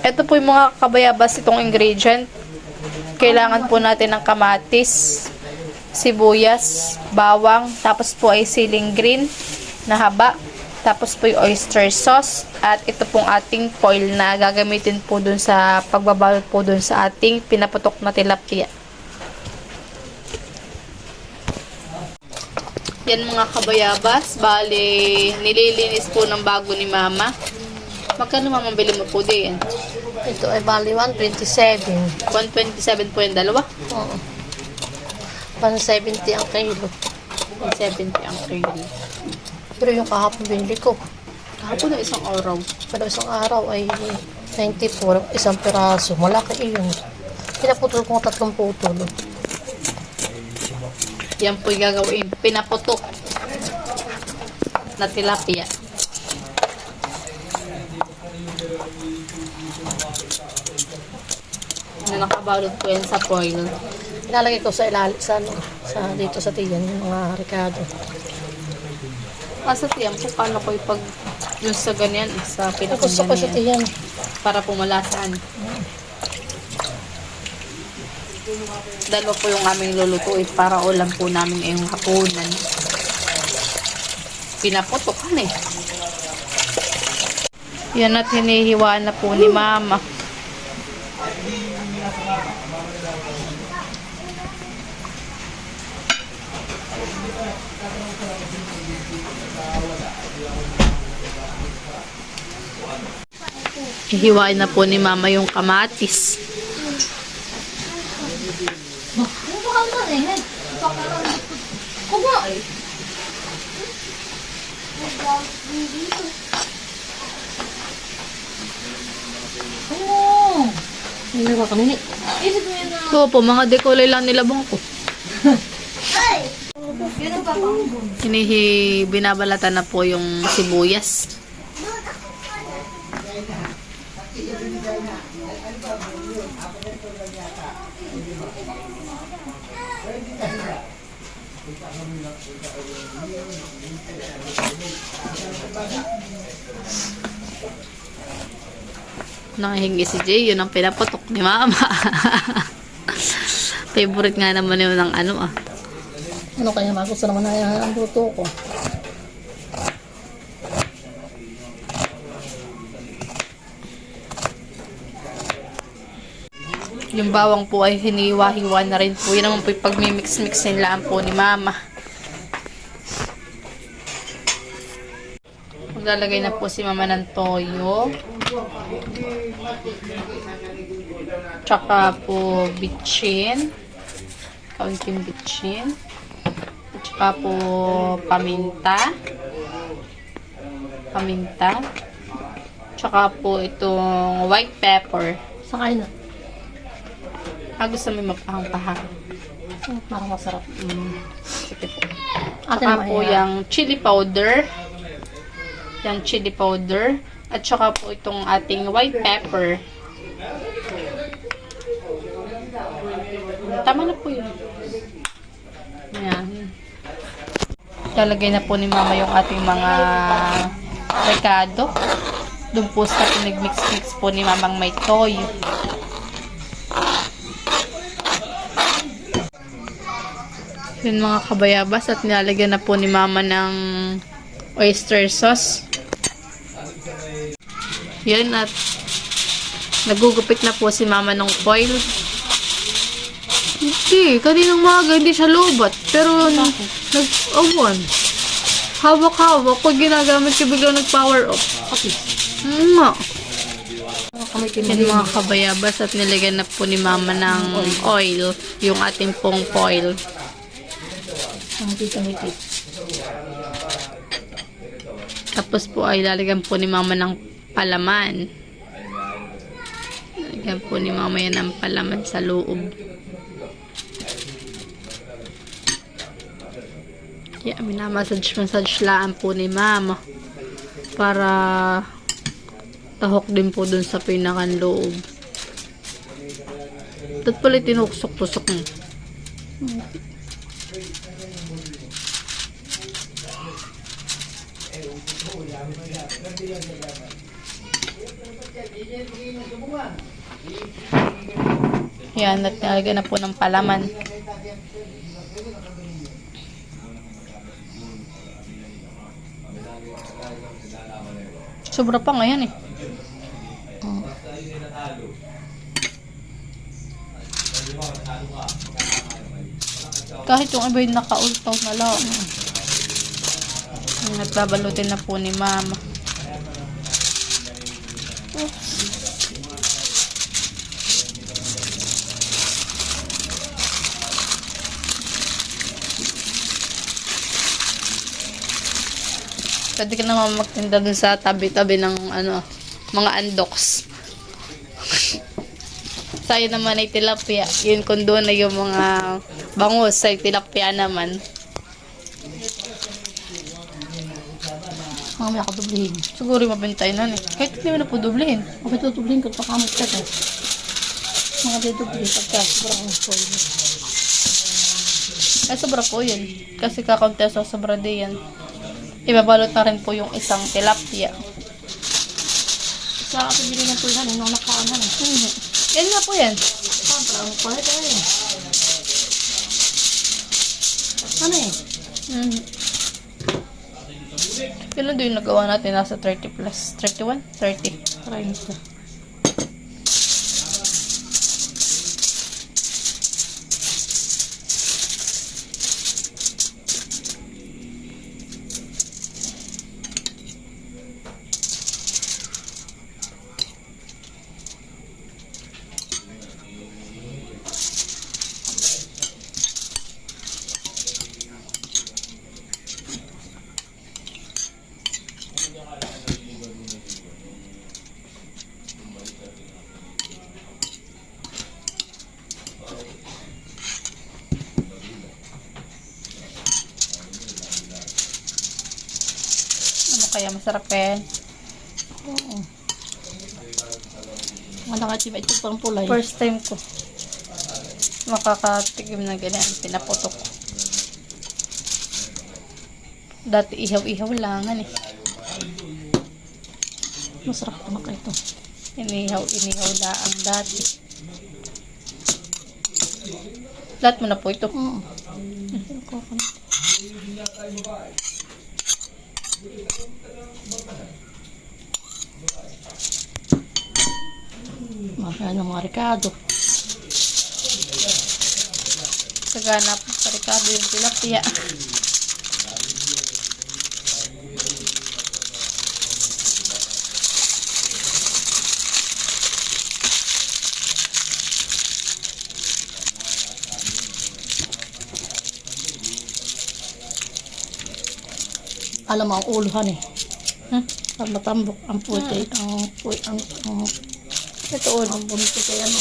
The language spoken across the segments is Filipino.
Ito po yung mga kabayabas itong ingredient. Kailangan po natin ng kamatis, sibuyas, bawang, tapos po ay siling green na haba, tapos po yung oyster sauce, at ito pong ating foil na gagamitin po dun sa pagbabalot po dun sa ating pinaputok na tilapia. Yan mga kabayabas, bali nililinis po ng bago ni mama. Magkano mama bili mo po din? Ito ay bali 127. 127 po yung dalawa? Oo. 170 ang kilo. 170 ang kilo. Pero yung kahapon binili ko, Kahapon na isang araw. pero isang araw ay 94, isang piraso. Malaki iyon. Pinaputol ko 3 putol. Yan po yung gagawin. Pinaputok na tilapia. Na nakabalot po yan sa foil. Ilalagay ko sa ilalim, sa dito sa tiyan, yung mga Ricardo. Sa tiyan po, paano ko pag yung sa ganyan, sa Gusto ko sa pinakagyan tiyan. para pumalasan. Dalawa po yung aming lulutuin para ulam po namin ngayong hapunan. Pinaputokan eh. Yan at hinihiwa na po ni mama. Hihiwain na po ni mama yung kamatis. Hindi ba kanini? Oo po, mga dekulay lang nilabong ko. Binabalatan na po yung sibuyas. Nakahingi si Jay, yun ang pinaputok ni mama. Favorite nga naman yun ng ano ah. Ano kaya magusto naman na ang luto ko? Yung bawang po ay hiniwa-hiwa na rin po. Yun naman po yung pagmimix-mix nila po ni mama. Maglalagay na po si mama ng toyo. Tsaka po bitchin. Kaunting bitchin. Tsaka po paminta. Tsaka po itong white pepper. Sakay na. Gusto mo mapahang-pahang. Parang masarap. Sige po. Atin Tsaka naman po yan. yung chili powder. Yung chili powder. At tsaka po itong ating white pepper. Tama na po yun. Ayan. Lalagay na po ni mama yung ating mga recado. Doon po sa pinag-mix-mix po ni mamang may toyo. Yun mga kabayabas, at nilalagyan na po ni mama ng oyster sauce. Yan, at nagugupit na po si mama ng foil. Hindi, kaninang maga hindi siya lobat. Pero nag-awan. Hawak-hawak. Pag ginagamit ko biglang nag-power off. Okay. Nga. Kamitin Yan mga kabayabas, at nilagyan na po ni mama ng oil. Yung ating pong foil. Kamitin. Tapos po ay lalagyan po ni mama ng palaman. Lalagyan po ni mama yan ng palaman sa loob. Kaya minamassage laan po ni mama. Para tahok din po dun sa pinakan loob. At pala tinuksok-tusok mo. Yan, at nalagyan na po ng palaman. Sobra pa ngayon eh. Kahit yung iba yung naka-ultaw na lang. Nagbabalutin na po ni Mama. Pwede ka naman magtinda dun sa tabi-tabi ng ano, mga andoks. Sa'yo naman ay tilapia. Yun kung doon na yung mga bangus ay tilapia naman. Mamaya ako dublihin. Siguro yung mabintay na eh. Kahit hindi mo na po dublihin. Okay, tutublihin ko. Pakamot ka to. Mga dudubli. Pagka sobrang spoil. Ay, sobra po yun. Kasi kakaunti sa sobra din yan. Ibabalot na rin po yung isang tilapia. Sa akin bilhin ng tulhan, nung nakaanan. Yan nga po yan. Kontra, ang kulit eh. Ano eh? Kailan doon yung nagawa natin? Nasa 30 plus. 31? 30. 30. Ano kaya masarap yan? Oo. Malakatiba ito pang pulay. First time ko. Makakatigim na ganyan. Pinaputok. Dati ihaw-ihaw langan eh. Masarap tumak ito. Inihaw laang dati. Lahat mo na po ito. Oo. Mahal ng mga Ricardo. Sagana po sa Ricardo yung tilapia. Alam mo ang uluhan eh. Pag matambok ang puti, ang Ito ulo. ang bunti kaya ano.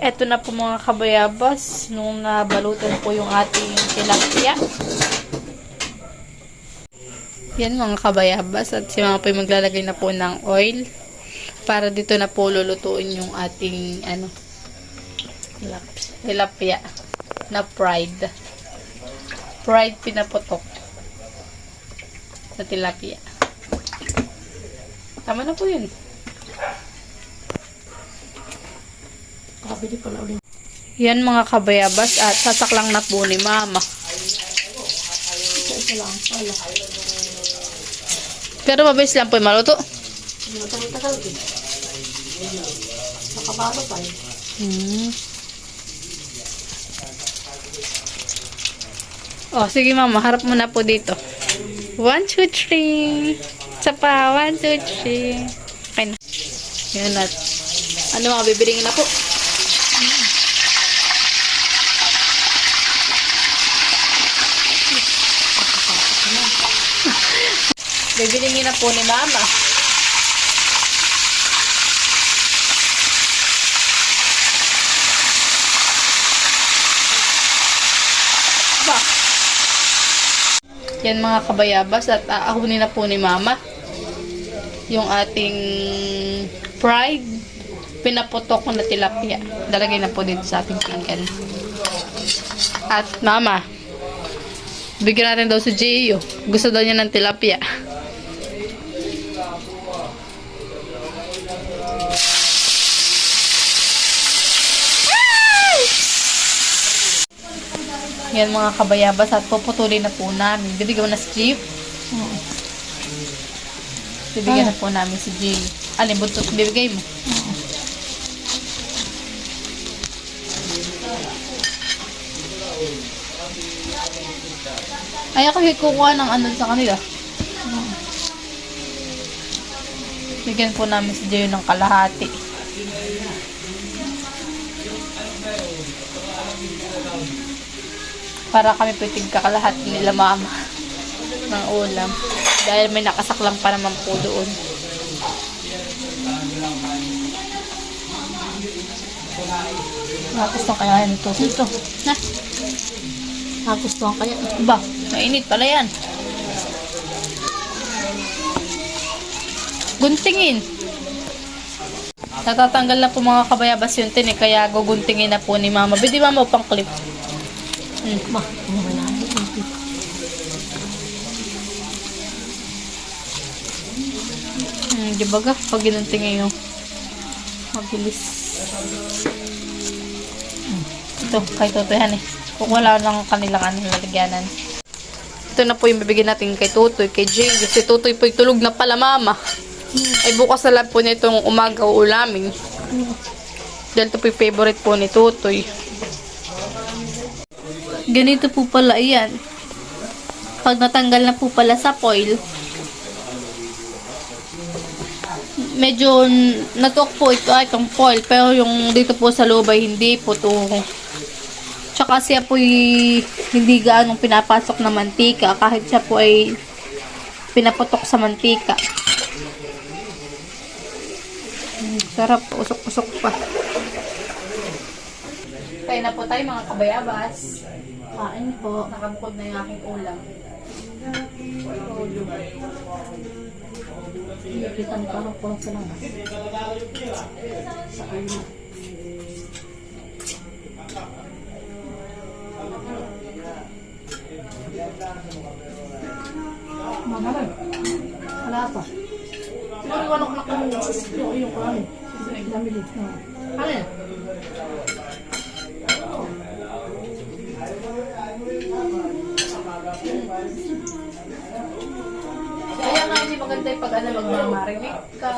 Eto na po mga kabayabas. Nung nabalutan po yung ating tilapia. Yan mga kabayabas. At si Mama po yung maglalagay na po ng oil. Para dito na po lulutuin yung ating tilapia na fried. Fried pinaputok sa tilapia. Tama na po yun. Kabili pala ulit. Yan mga kabayabas at sasaklang na po ni Mama. Ito lang pala. Pero mabilis lang po yung maluto. Matagal-tagal din. Nakabalo pa eh. Oh, sige Mama, harap mo na po dito. 1, 2, 3. Isa pa, 1, 2, 3. Okay na. Yan at ano mga bibiringin na po. Bibiringin na po ni Mama. Ba? Yan mga kabayabas at aahunin na po ni Mama yung ating fried pinaputok na tilapia. Dalagay na po dito sa ating pinggan. At Mama, bigyan natin daw si Gio. Gusto daw niya ng tilapia. Yan mga kabayabas at puputulin na po namin. Bibigyan mo na si Jay. Bibigyan na po namin si Jay. Alin, buntot bibigay mo? Ay, ako kukuha ng ano sa kanila. Bigyan po namin si Jay ng kalahati. Para kami pwedeng kakalahati nila mama ng ulam. Dahil may nakasaklang pa naman po doon. Nagustuhan kaya yan ito. Ito. Na. Nagustuhan kaya. Ba, mainit pala yan. Guntingin. Natatanggal na po mga kabayabas yung tin eh, kaya guguntingin na po ni mama. Bidi mama upang clip. Ma, ano ba na? Di ba ga? Pag ginuntingin yung mabilis. Ito, kay Toto yan eh. Kung wala ng kanilang lalagyanan. Ito na po yung bibigyan natin kay Tutoy, kay Jay. Si Tutoy po tulog na pala mama. Ay bukas na lang po nitong umaga o ulamin. Dahil ito po yung favorite po ni Tutoy. Ganito po pala yan. Pag natanggal na po pala sa foil, medyo natok po ito ay itong foil. Pero yung dito po sa loob ay hindi po ito. Tsaka siya po hindi gaanong pinapasok na mantika. Kahit siya po ay pinaputok sa mantika. Sarap, usok-usok pa. Kaya na po tayo mga kabayabas. Kain po. Nakabukod na yung aking ulam. Kita mo parang po sa lang. Sa ano. Mamalan. Wala pa. Siguro walang nakamuli. Yung kanin. Namili. Ano yan? Kaya nga hindi maganda yung pag magmamarinig ka.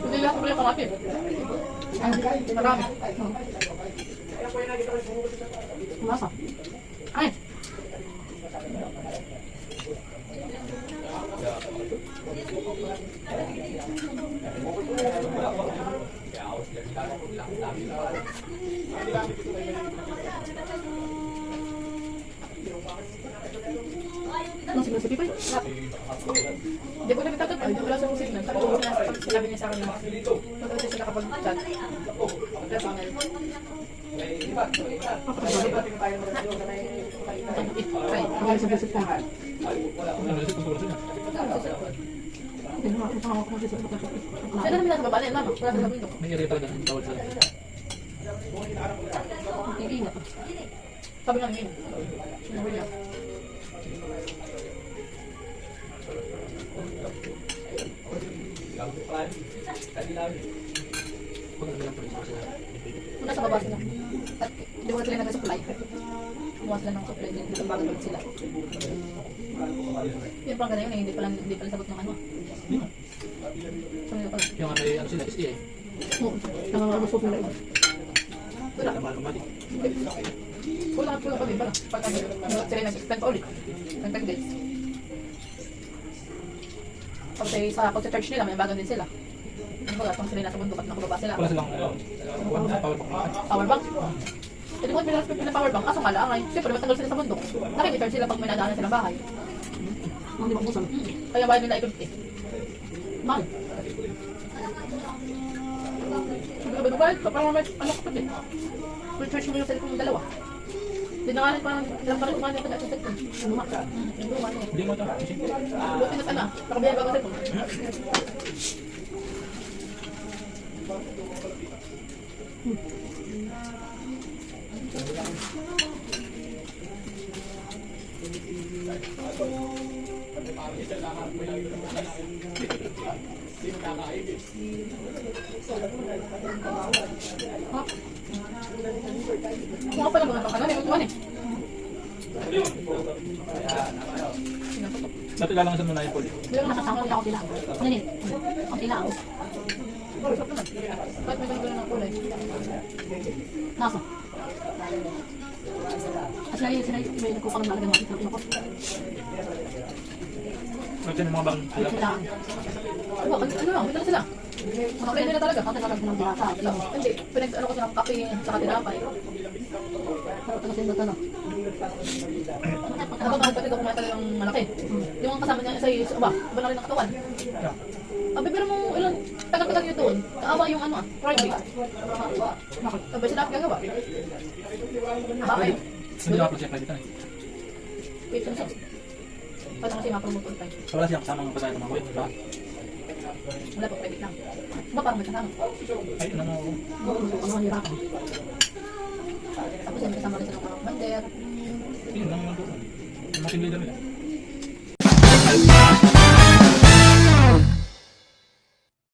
Hindi lang ko kapatid. Marami. Masa. Ay. Ano si Pipoy? Hindi ko nagtatapal. Hindi wala sa musik na. Sinabi niya sa akin na magkakita sila kapag chat. Ang sa bisip ka. Sila namin nasa baba na yan, mama. Wala sa bundok. May area talaga ang tawag sila. Iingat. Sabi nga ngayon. Sinabi niya. Muna sa baba sila. At hindi ko na sila nag-supply. Kumuha sila ng supply. Nagbagal ulit sila. Yun parang ganun yun eh. Hindi pala sagot ng ano. Sabi pala. Yung ano sila, SE eh. Nangangalusok nila ito. Wala. Automatic. Wala pa din pala. Pag sila nag-extend pa ulit. Ng 10 days. Tapos sa pag-charge nila, may bagal din sila. Ano ba, kung sila nasa bundok at nakababa sila. Wala silang power bank. Power bank. Hindi ko pinag-respect na power bank. Kaso nga lang ay, siyempre matanggal sila sa bundok. Nakikicharge sila pag may nadaanan silang bahay. Hindi mabusan. Kaya bayad nila i-50. Mahal. Bayad ka, parang may ano ka pati. Full charge mo yung cellphone yung dalawa. Hindi na nga rin parang ilang pa rin kumanya ka na sa cellphone. Luma ka. Luma niya. Hindi mo ito. Buti na sana. Nakabayad bago cellphone. Kung pa lang mga pakanan, eh. Dati lalangasan mo na yung poli. Nakasangkot ako sila. Ano yun? Ang sila ako. Ba't may ganun ng kulay? Nasa. At sila may nagkukang nalagyan natin ng pinakot. Kasi yung mga bang sila. Sila. Ano lang, may dala sila. Mga kulay nila talaga. Ang talagang ng bata. Hindi, pinag-ano ko siya ng kape sa tinapay. Ano kasi yung data. Nakapagod pati ito kumain talagang malaki. Yung kasama niya sa iyo, ba na rin ang katawan. Abi, pero mo ilang tagal-tagal yun doon. Kaawa yung ano Friday. Sabay sila gagawa. Bakit? Hindi ako siya pwede tayo. Wait, ano siya? Paano kasi mapromote ulit tayo? So wala siyang kasamang patay ng mga wait. Ba? Wala pa, pwede lang. Ba, parang may kasama. Ay, ano mo? Ano ang hirapan? Tapos yan, may kasama rin sila ng bander. Yun lang naman doon. Yung mga team leader nila.